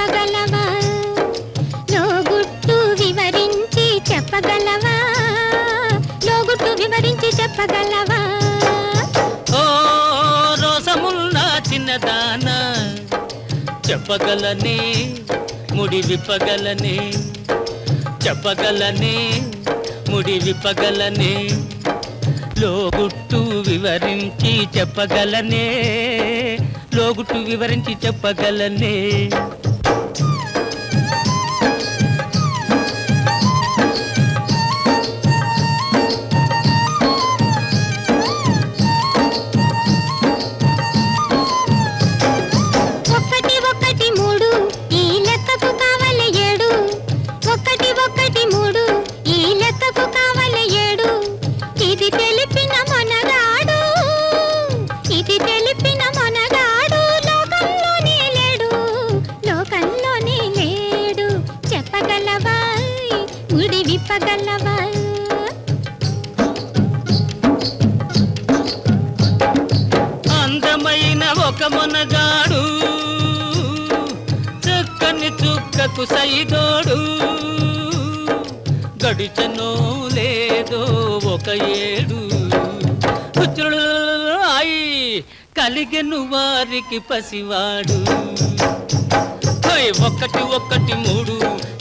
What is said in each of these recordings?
చెప్పగలవా లోగుట్టు వివరించి చెప్పగలవా లోగుట్టు వివరించి చెప్పగలవా ఓ రోసమున్న చిన్నదానా చెప్పగలనే ముడి విప్పగలనే చెప్పగలనే ముడి విప్పగలనే లోగుట్టు వివరించి చెప్పగలనే లోగుట్టు వివరించి చెప్పగలనే అందమైన ఒక మొనగాడు చక్కని చుక్కకు సైదోడు గడిచనో లేదో ఒక ఏడు కలిగెను వారికి పసివాడు ఒకటి ఒకటి మూడు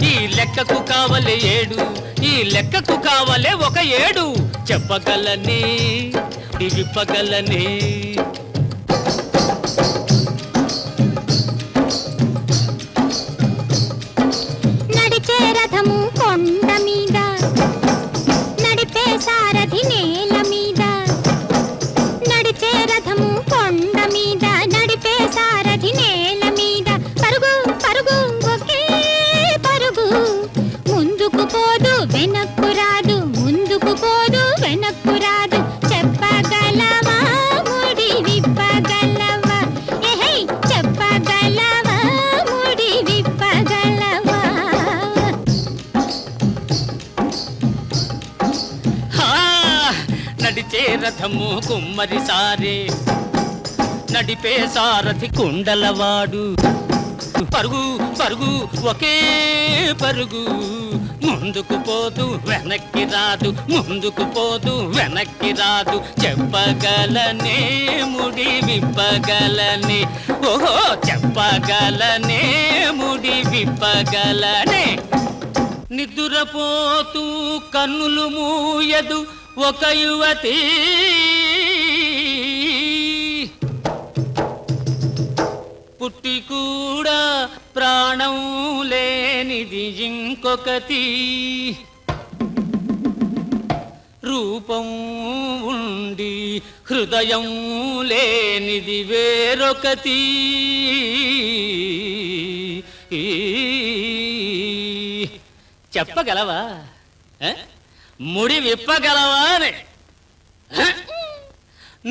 ఈ లెక్కకు కావలే ఏడు ఈ లెక్కకు కావలే ఒక ఏడు చెప్పగలనే విప్పగలనే నడిచే రథము కొండ మీద నడిపే సారథి నేల మీద నడిచే రథము కొండ మీద నడిపే సారథి నేల మీద పరుగు పరుగు ఒకే పరుగు ముందుకు పోదు వెనక్కు రాదు ముందుకు పోదు వెనక్కు రాదు చెప్పగలవా ముడి విప్పగలవా ఏహై చెప్పగలవా ముడి విప్పగలవా నడిచే రథము కుమ్మరి సారే నడిపే సారథి కుండలవాడు పరుగు పరుగు ఒకే పరుగు ముందుకు పోదు వెనక్కి రాదు ముందుకు పోదు వెనక్కి రాదు చెప్పగలనే ముడి విప్పగలనే ఓహో చెప్పగలనే ముడి విప్పగలనే నిద్రపోతూ కన్నులు మూయదు ఒక యువతి పుట్టి కూడా ప్రాణం లేనిది ఇంకొకటి రూపం ఉండి హృదయం లేనిది వేరొకటి చెప్పగలవా ముడి విప్పగలవా అని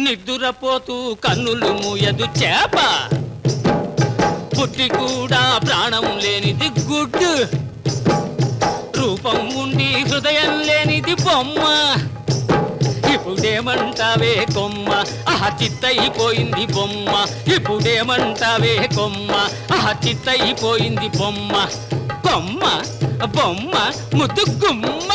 నిద్రపోతూ కన్నులు మూయదు చేప పుట్టి కూడా ప్రాణం లేనిది గుడ్డు రూపం ఉండి హృదయం లేనిది బొమ్మ ఇప్పుడేమంటావే కొమ్మ ఆహా చిత్తయిపోయింది బొమ్మ ఇప్పుడేమంటావే కొమ్మ ఆహా చిత్తయిపోయింది బొమ్మ కొమ్మ బొమ్మ ముద్దు గుమ్మ